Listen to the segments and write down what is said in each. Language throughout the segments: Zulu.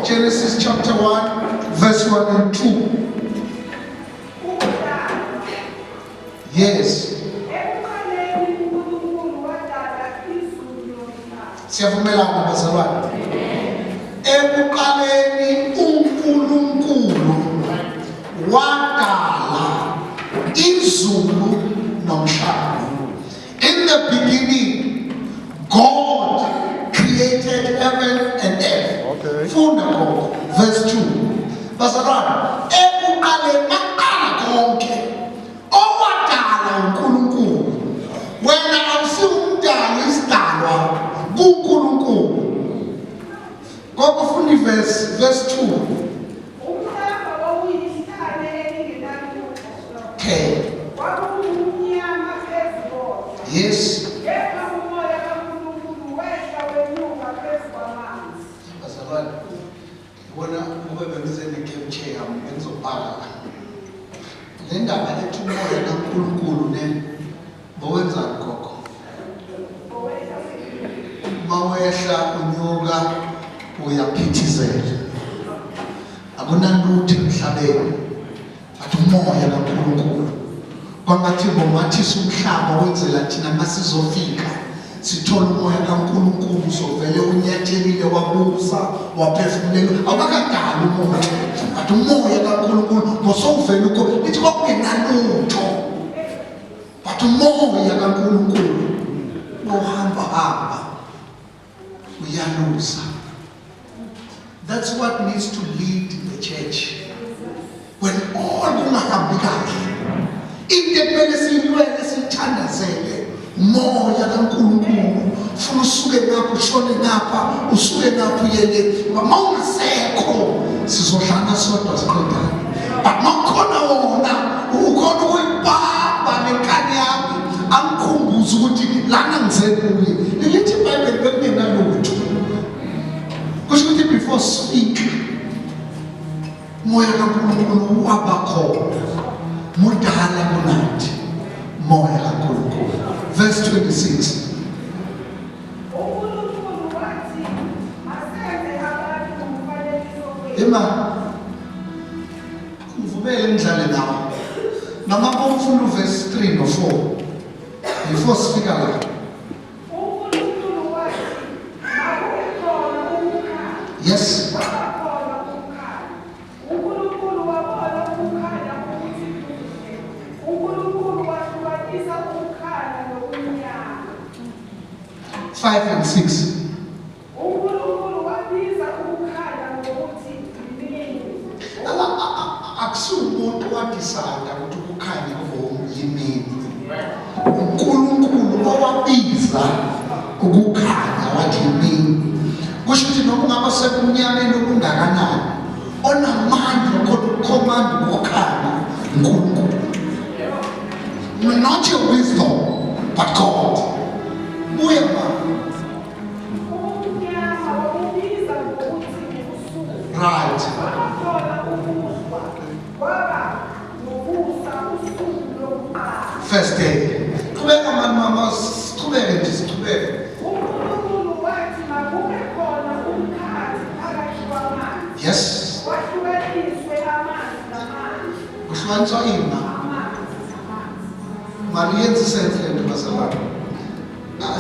Genesis chapter 1, verse 1 and 2. Yes. Siyavumelana bazalwane. Ekuqaleni uNkulunkulu wadala izulu nomhlaba. In the beginning, God created heaven and earth. Fundamental, verse 2. Bazalwane, ekuqaleni maqala konke owadala uNkulunkulu. Wena awusumdala isidalwa kuNkulunkulu. Ngokufunda verse 2. Okay. Yes. Wona ube bengize ne-game chair ngizobhala. Le ndaba ethi umoya kaNkulunkulu ne bowenzani gogo? Mawehla unyuka uyaphithizela. Akunalutho emhlabeni athi umoya kaNkulunkulu. Kwangathi ngomathisa umhlaba wenzela thina masizofika sithola umoya kaNkulunkulu sovele unyathelile wabusa waphefumulela awakadala umoya athi umoya kaNkulunkulu ngosovele uko lithi kwakungenalutho but umoya kaNkulunkulu ohamba uyalusa. That's what needs to lead the church when all kungahambi kahle. Into ekumele siyilwele siyithandazele umoya kaNkulunkulu funa usuke ngapha ushone ngapha usuke ngapha uyele uma ungasekho sizohlala sodwa siqedane but makhona wona ukhona ukuyibamba nenkani yami angikhumbuza ukuthi lana ngize kuye lelithi iBhayibheli bekungenalutho kusho ukuthi before speak umoya kaNkulunkulu wabakhona mudala kunathi moya kaNkulunkulu. Verse 26. Ema ngivumele ngidlale nawe. Mama bomfunda verse 3 no 4. Before sifika la. Yes. 5 and 6. akusumuntu wadisanda ukuthi ukukhanya yimini. uNkulunkulu owabiza ukukhanya wathi yimini. Kusho ukuthi noma ungaba sekumnyameni okungakanani, onamandla okukhomanda ukukhanya uNkulunkulu. Not your wisdom, but God. Right. First day. Yes. Marien's sense to Basala.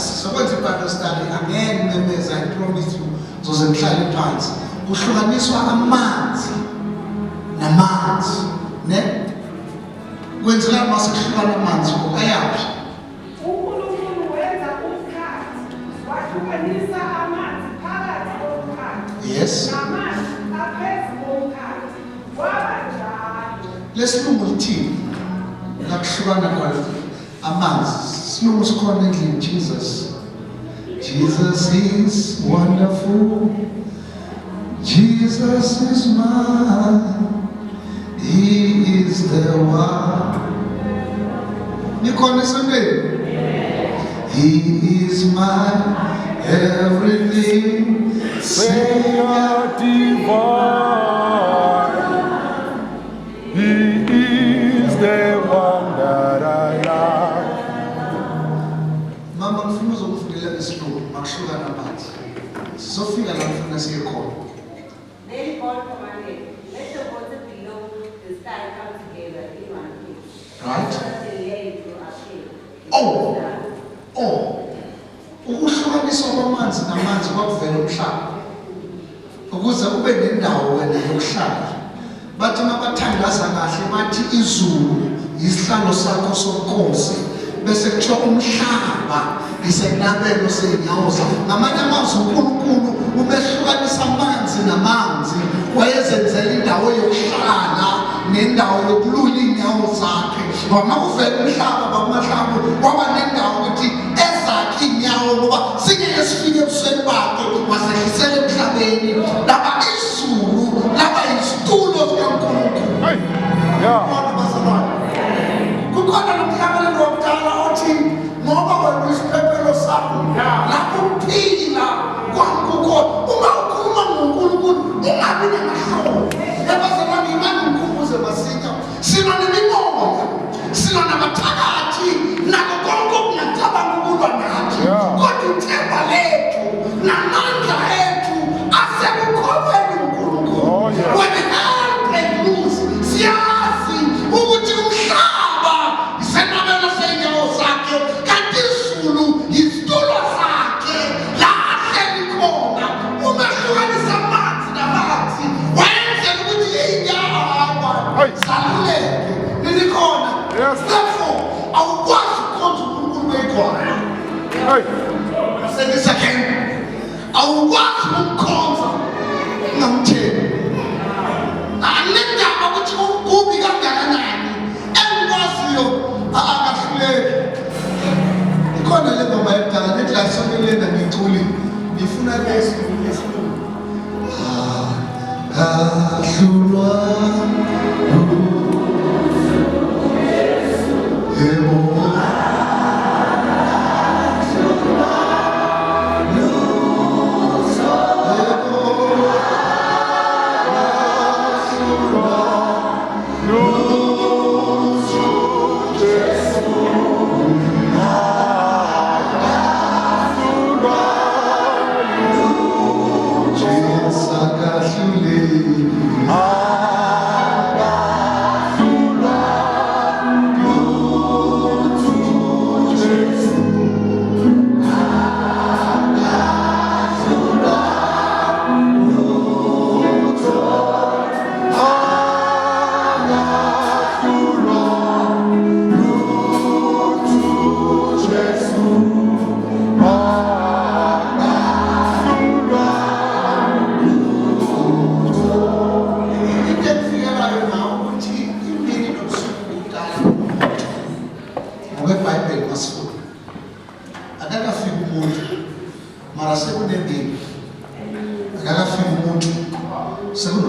So what's the understanding? Again, members, I promise you, those are trying times. Kuhlukaniswa amanzi namanzi, ne? Kwenzeka masekuhlukana amanzi ayaphi? uNkulunkulu wenza umkhathi, wahlukanisa amanzi phakathi komkhathi. Yes. Namanzi aphezu komkhathi. Kwaba njalo. Lesilungu lithini? Lakuhlukana kwayo amanzi. Silungu sikhona endlini Jesus. Jesus is wonderful. Jesus is mine. He is the one. Nikhona Sunday? He is my everything. Savior divine. He is the one that I love. Mama ngifuna uzokufundela isilungu makuhlukana amanzi. Sizofika la ngifuna siye khona. Then God commanded, let the water below the sky come together in one place. Right? The land will appear. Ukuhlukaniswa kwamanzi namanzi kwakuvela umhlaba ukuze kube nendawo wena yokuhlala. Bathi mabathandaza kahle bathi izulu isihlalo sakho sonkosi bese kuthiwa umhlaba isenabelo senyawo zakho. Ngamanye amazwi uNkulunkulu ubehlukanisa amanzi namanzi wayezenzela indawo yokuhlala nendawo yokululela inyawo zakhe. Ngoba kuvela umhlaba bakumahlaba kwaba nendawo ukuthi ezakhe inyawo ngoba singeke sifike ebusweni bakhe wasehlisela emhlabeni laba izulu laba isitulo sikaNkulunkulu. Yeah. Kukhona nomhlabelelo wokudala othi ngoba wena uyisiphephelo sakho lapho uphila kwakukho uma ukhuluma ngoNkulunkulu ungabi namahlobo. Yabazalwane imani ngikhumbuze masinya sina nemimoya sina nabathakathi nakho konke okungacabanga ukulwa nathi kodwa ithemba lethu namandla ethu asekukholweni uNkulunkulu. When hell breaks loose siyazi ukuthi umhlaba isenabelo senyawo zakhe kanti izulu isitulo sakhe la ahleli khona. Umehlukanisa amanzi namanzi wayenzela ukuthi iy'nyawo zaluleke nilikhona. Therefore awukwazi ukukhonza uNkulunkulu beyikhona. Say this again. Awukwazi ukumkhonza ungamthembi. Anendaba ukuthi kubi kangakanani engikwaziyo akahluleki. Ikhona le ngoma yedala nethi la sonelena ngiculi ngifuna lesilungu. Ahlulwa yebo.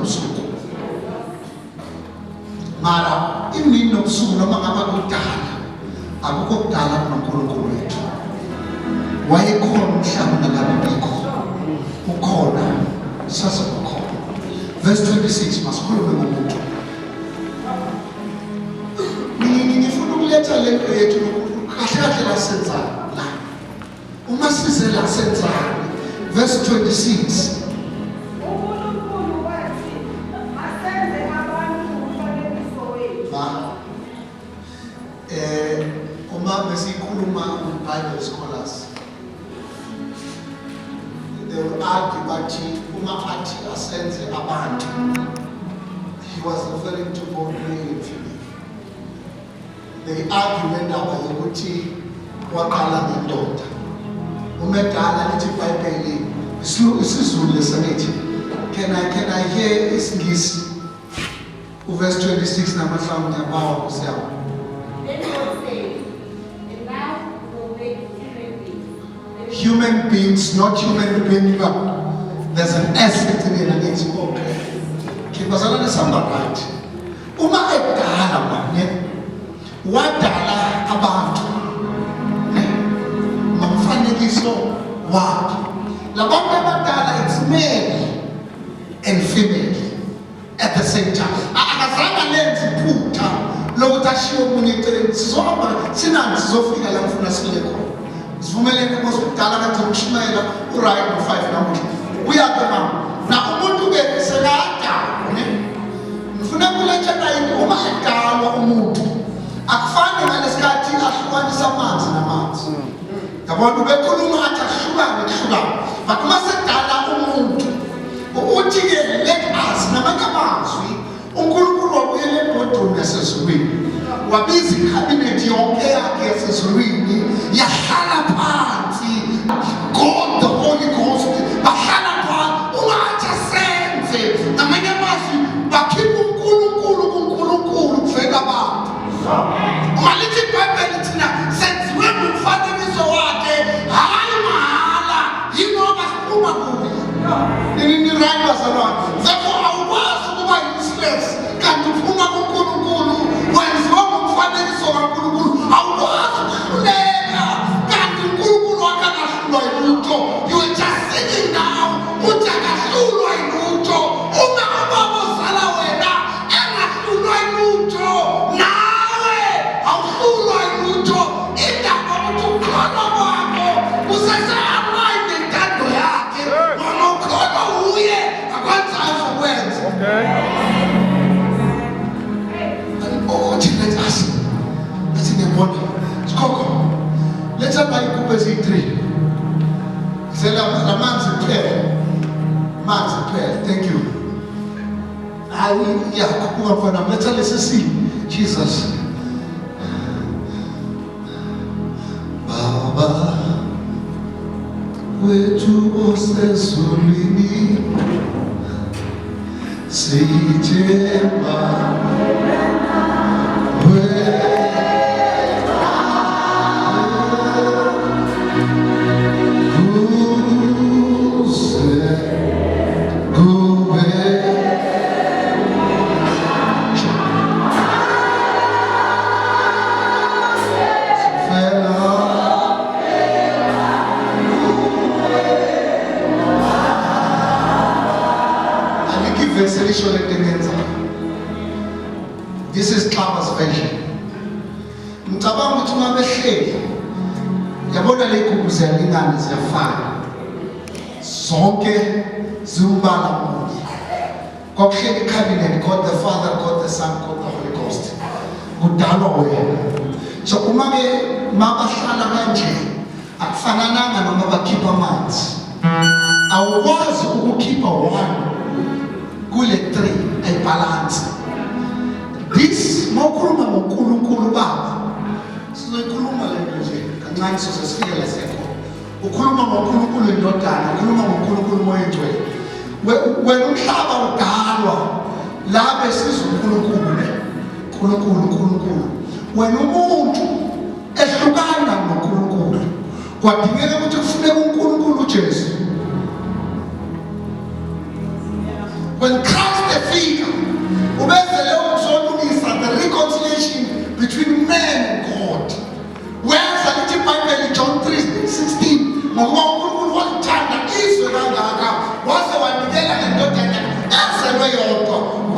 nobusuku. Mara imini nobusuku noma ngaba kudala akukho kudala kuNkulunkulu wethu. Wayekhona umhlaba nalabikho ukhona sasa ukhona. Verse 26 masikhulume ngomuntu. Ngifuna ukuletha lento yethu kahle la senza la. Uma size la senza verse 26. uNkulunkulu wathi asenze abantu umfanekiso wethu. Uma besikhuluma Bible scholars, they will argue bathi uma athi asenze abantu, he was referring to both male and female. They argue ngendaba yokuthi waqala ngendoda. Umedala lithi iBhayibheli isiZulu lesanithi. Can I hear isingisi? Verse 26 namhlanje ngiyabawa kusiyapha. Then God said, and now we'll make human beings. Human beings, not human being. There's an asset in it and it's okay. Kibazana nesamba right. Uma edala manje wadala abantu. Mamfanekiso wakhe. Labantu abadala it's male and female at the same time. Akazange lenze iphutha lokuthi ashiye omunye eceleni. Sizohamba sinanzi sizofika la ngifuna sifike khona. Sivumelene ukuthi ukudala kathi ukushumayela uright no 5 namuhla. Uyaphi mama? Na umuntu ke sekadala, ne? Ngifuna kuletha nayo uma edalwa umuntu. Akufani ngalesikhathi ahlukanisa amanzi namanzi. Yabona bekhuluma athi ahlukane kuhlukane. But uma sedala umuntu uthi ke let us namanye amazwi uNkulunkulu wabuyela ebhodweni yasezulwini. Wabiza ikhabinethi yonke yakhe yasezulwini yahlala phansi. God the Holy Ghost bahlala phansi ungathi asenze namanye amazwi bakhipha uNkulunkulu kuNkulunkulu kuvela abantu. Malithi iBhayibheli thina senziwe ngumfanekiso wakhe hayi mahala yinoma siphuma kubi. Nini right bazalwane. Therefore awukwazi ukuba useless kanti uphuma kuNkulunkulu wenziwa ngumfanekiso kaNkulunkulu. Awukwazi ukuhluleka kanti uNkulunkulu wakhe akahlulwa yilutho. You are just sitting down uthi akahlulwa yilutho. Uma ubaba ozala wena engahlulwa yilutho nawe awuhlulwa yilutho. Indaba ukuthi ukholwa kwakho usese-align nentando yakhe noma ukholwa uye akwenzayo uzokwenza. Okay. Let us. Let's in the morning. Skoko. Let's have my group as a tree. Say la man's prayer. Man's prayer. Thank you. Let's see. Jesus. Baba. Wetu osezulwini. Sijema. This is Clapper's version. Mcabanga ukuthi uma behleli yabona le nkukhu ziyalingana ziyafana. Zonke zimbala munye. Kwakuhleli icabinet God the Father, God the Son, God the Holy Ghost. Kudalwa wena. So uma ke mabahlala kanje akufanananga noma bakhipha amanzi. Awukwazi ukukhipha one kule 3 ayibalance. This mokhuluma ngoNkulunkulu Baba. Sizoyikhuluma lento nje kancane sizofika la sekho. Ukhuluma ngoNkulunkulu Indodana, ukhuluma ngoNkulunkulu Moya Ngcwele. Wena umhlaba udalwa la besizwe uNkulunkulu ne. uNkulunkulu. Wena umuntu ehlukana noNkulunkulu. Kwadingeka ukuthi kufuneka uNkulunkulu uJesu. When Christ the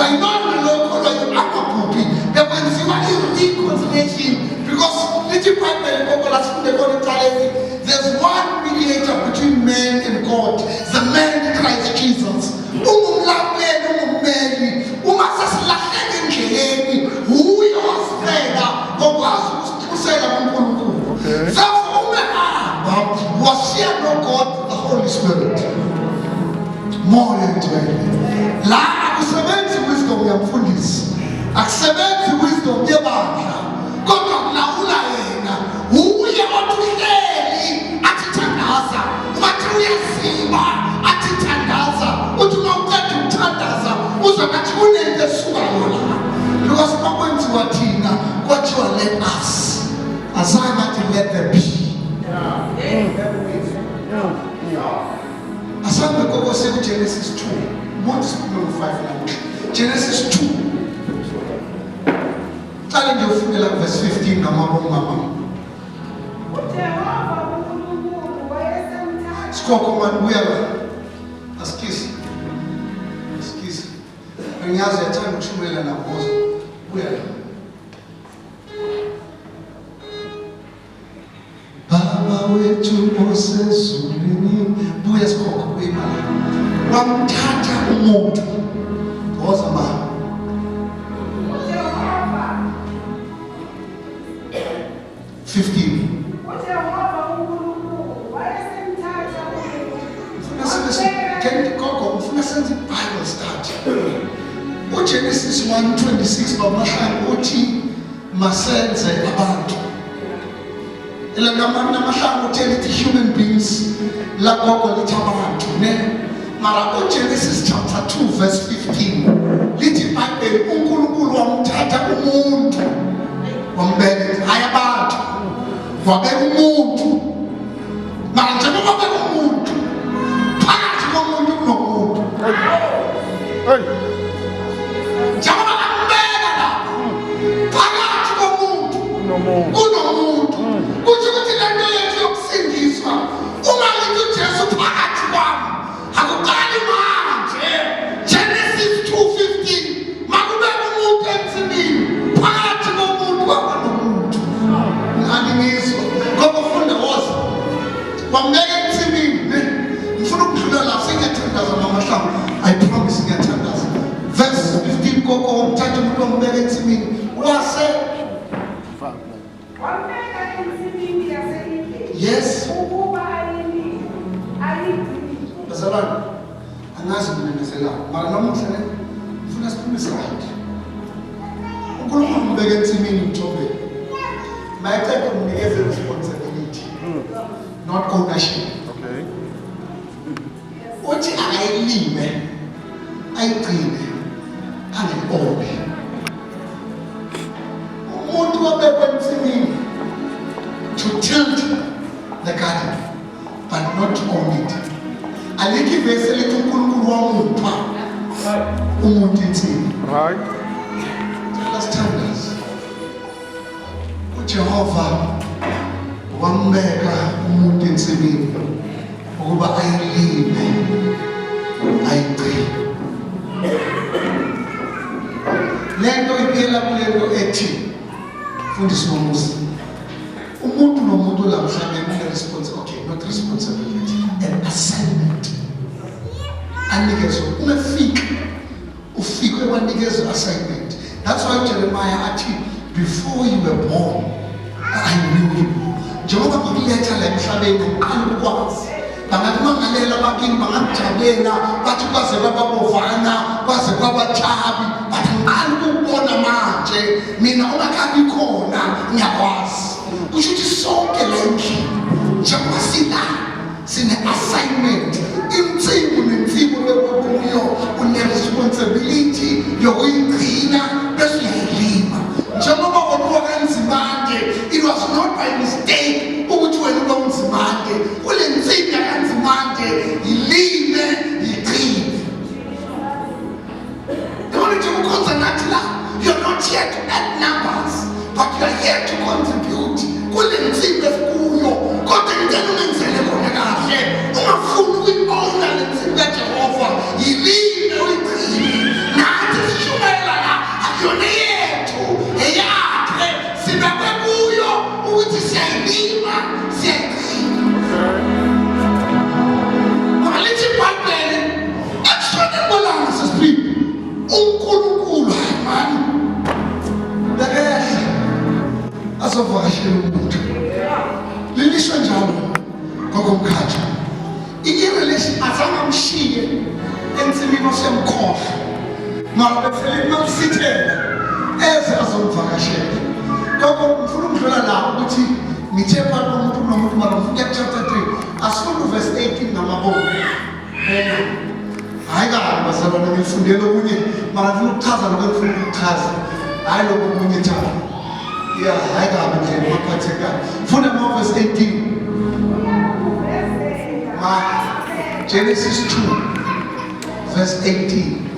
bayilona lokho amaphuphi bekwenziwa i-reconciliation because lithi iBhayibheli koko lasifunde khona ecaleni there's one mediator between man and God, the man Christ Jesus. Ungumlameli, ungumeli, uma sesilahleka endleleni uye wasifela ngokwazi ukusikhusela kuNkulunkulu. Therefore umehamba washiya noGod the Holy Spirit. Moya ngcwele la akusebenzi wisdom yamfundisi, akusebenzi wisdom yebandla, kodwa kulawula yena. Uye othuhleli athi thandaza, wathi uyasiba athi thandaza, uthi uma uqeda ukuthandaza uzongathi kunento esukayo la, because makwenziwa thina kwathiwa let us, azange athi let them be. Asambe koko sekuGenesis 2 Moses 5 Genesis 2 Cala nje ufundela verse 15 ngamabomama uJehova uNkulunkulu wayesemthatha Sikoko man buya la Askisi Ngiyazi yathanda ukushumayela nabozo buya la Baba wethu osezulwini buya Sikoko kuyimali wamthatha umuntu woza mama uJehova 15 uJehova uNkulunkulu wayesemthatha Ufuna senze iBible study. UGenesis 1:26 bamahlangu uthi masenze abantu. Namahlangu uthela ithi human beings la gogo lithi abantu ne. Mara uGenesis chapter 2 verse 15 lithi iBhayibheli uNkulunkulu wamthatha umuntu wambeka hayi abantu wabeka umuntu. Mara njengoba wabeka umuntu phakathi komuntu kunomuntu. Njengoba ambeka la phakathi komuntu kunomuntu. Kusho ukuthi lento yethu yokusindiswa uma lithi uJesu phakathi kwami akuqali manje. Genesis 2:15 makubeka umuntu emthini phakathi komuntu kwanomuntu. Ngani ngizwa ngoba ufunda woza wambeka emthini ngifuna ukudlula la sengiyathandaza namahlangu. I promise ngiyathandaza. Verse 15 koko umthatha umuntu wambeka emthini wase wambeka ensimini yase-Edeni yes. ukuba ayigcine. Bazalwane, angazi nginemezelana mara namuhla ne ngifuna siphume right. uNkulunkulu umbeke ensimini uMthobeni. Mayecela umnikeze responsibility, not ownership. Okay. Uthi ayilime, ayigcine, angione. Umuntu wabekwa ensimini to tilt the garden, but not to own it. Alikho ivesi elithi uNkulunkulu wamupha umuntu insimi. Right. Sithandaza uJehova wambeka umuntu ensimini ukuba ayilime ayigcine. Lento iphela kulento ethi fundisi nomusa umuntu nomuntu la mhlabeni une-responsibility, okay, not responsibility, an assignment anikezwe. Ufike wanikezwe assignment. That's why Jeremiah athi before you were born I knew you. Njengoba kuletha la emhlabeni uqala ukwazi. Bangathi mangalela abakini bangajabulela bathi kwaze bababovana kwaze kwabachabi bathi ngiqala ukubona manje mina ungakabi khona ngiyakwazi. Kusho ukuthi sonke la endlini njengoba sine-assignment insimu nensimu bekuyo une-responsibility yokuyigcina bese uyayilima. Njengoba kwakuwa kaNzimande, it was not by mistake ukuthi wena uba uNzimande. Kule nsimu yakaNzimande yilime yigcine. Don't you ukhonza nathi la, you're not here to add numbers, but you're here to contribute kule nsimu esikuyo. Kodwa ngicela ungenzele khona kahle, ungafuni ukuyi-owna le nsimu kaJehova, yilime uyigcine. Nathi sisho sovakashela umuntu lilisho njalo ngokomkhathi i-relation azangamshiye ensimini osemkhohlwa mara befele kumsithela eze azomvakashela ngakho ngifuna ukudlula la ukuthi ngithe phakathi komuntu nomuntu mara ngifuna chapter 3 asifunda verse 18 ngamabongo hayi kabi bazalwane ngifundele okunye mara ngifuna ukuchaza lokho engifuna ukuchaza hayi lokho okunye thana ya hayi kabi nje maphatheka funda verse 18 Genesis 2 verse 18